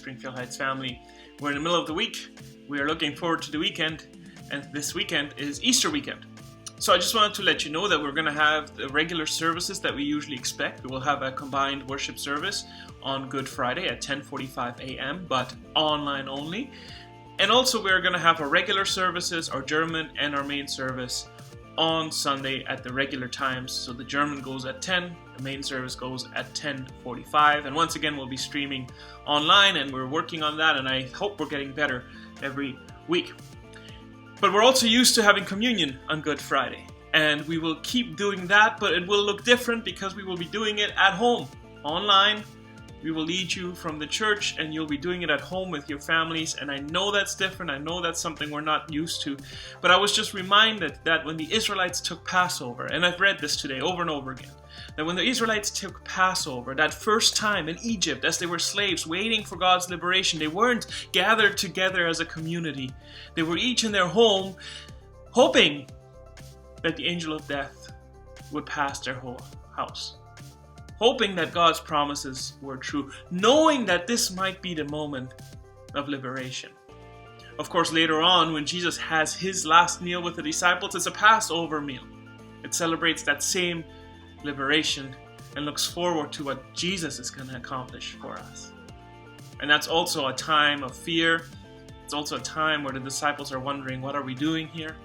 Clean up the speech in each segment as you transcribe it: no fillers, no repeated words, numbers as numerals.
Springfield Heights family. We're in the middle of the week. We are looking forward to the weekend, and this weekend is Easter weekend. So I just wanted to let you know that we're going to have the regular services that we usually expect. We will have a combined worship service on Good Friday at 10:45 a.m., but online only. And also we're going to have our regular services, our German and our main service on Sunday at the regular times. So the German goes at 10, the main service goes at 10:45. And once again, we'll be streaming online, and we're working on that, and I hope we're getting better every week. But we're also used to having communion on Good Friday, and we will keep doing that, but it will look different because we will be doing it at home, online. We will lead you from the church, and you'll be doing it at home with your families. And I know that's different. I know that's something we're not used to. But I was just reminded that when the Israelites took Passover, and I've read this today over and over again, that when the Israelites took Passover, that first time in Egypt, as they were slaves waiting for God's liberation, they weren't gathered together as a community. They were each in their home, hoping that the angel of death would pass their whole house. Hoping that God's promises were true, knowing that this might be the moment of liberation. Of course, later on, when Jesus has his last meal with the disciples, it's a Passover meal. It celebrates that same liberation and looks forward to what Jesus is going to accomplish for us. And that's also a time of fear. It's also a time where the disciples are wondering, what are we doing here?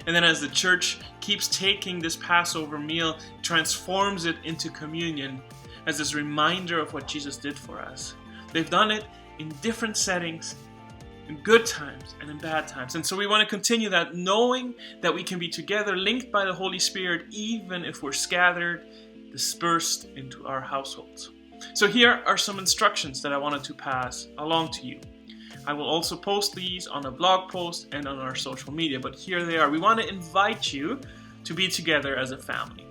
And then as the church keeps taking this Passover meal, transforms it into communion as this reminder of what Jesus did for us. They've done it in different settings, in good times and in bad times. And so we want to continue that, knowing that we can be together, linked by the Holy Spirit, even if we're scattered, dispersed into our households. So here are some instructions that I wanted to pass along to you. I will also post these on a blog post and on our social media, but here they are. We want to invite you to be together as a family.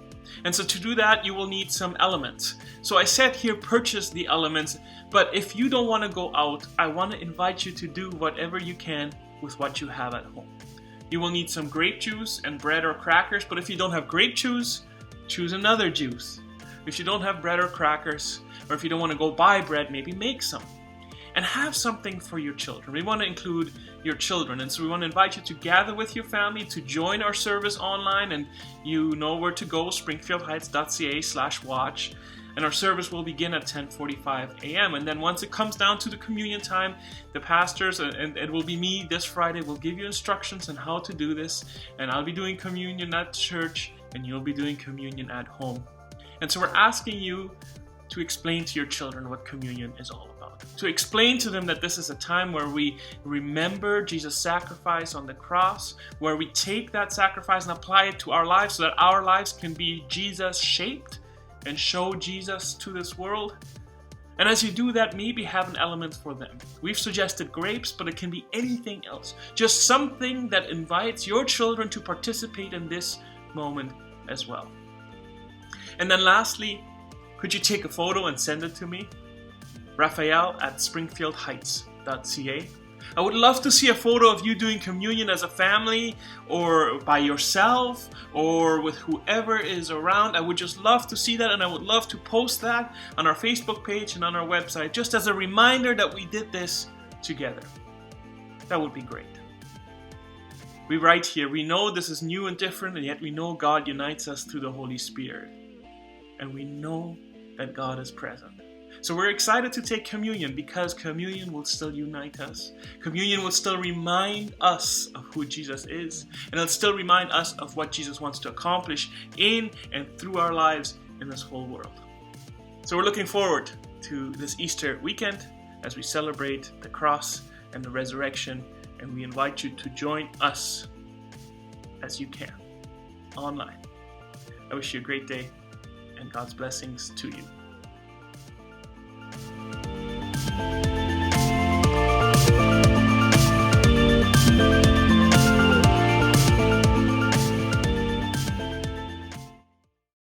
And so to do that, you will need some elements. So I said here, purchase the elements, but if you don't want to go out, I want to invite you to do whatever you can with what you have at home. You will need some grape juice and bread or crackers, but if you don't have grape juice, choose another juice. If you don't have bread or crackers, or if you don't want to go buy bread, maybe make some. And have something for your children. We want to include your children. And so we want to invite you to gather with your family, to join our service online. And you know where to go, springfieldheights.ca/watch. And our service will begin at 10:45 a.m. And then once it comes down to the communion time, the pastors, and it will be me this Friday, will give you instructions on how to do this. And I'll be doing communion at church, and you'll be doing communion at home. And so we're asking you to explain to your children what communion is all about. To explain to them that this is a time where we remember Jesus' sacrifice on the cross, where we take that sacrifice and apply it to our lives so that our lives can be Jesus-shaped and show Jesus to this world. And as you do that, maybe have an element for them. We've suggested grapes, but it can be anything else. Just something that invites your children to participate in this moment as well. And then lastly, could you take a photo and send it to me? Raphael@springfieldheights.ca. I would love to see a photo of you doing communion as a family, or by yourself, or with whoever is around. I would just love to see that, and I would love to post that on our Facebook page and on our website, just as a reminder that we did this together. That would be great. We write here, we know this is new and different, and yet we know God unites us through the Holy Spirit. And we know that God is present. So we're excited to take communion because communion will still unite us. Communion will still remind us of who Jesus is, and it'll still remind us of what Jesus wants to accomplish in and through our lives in this whole world. So we're looking forward to this Easter weekend as we celebrate the cross and the resurrection, and we invite you to join us as you can online. I wish you a great day and God's blessings to you.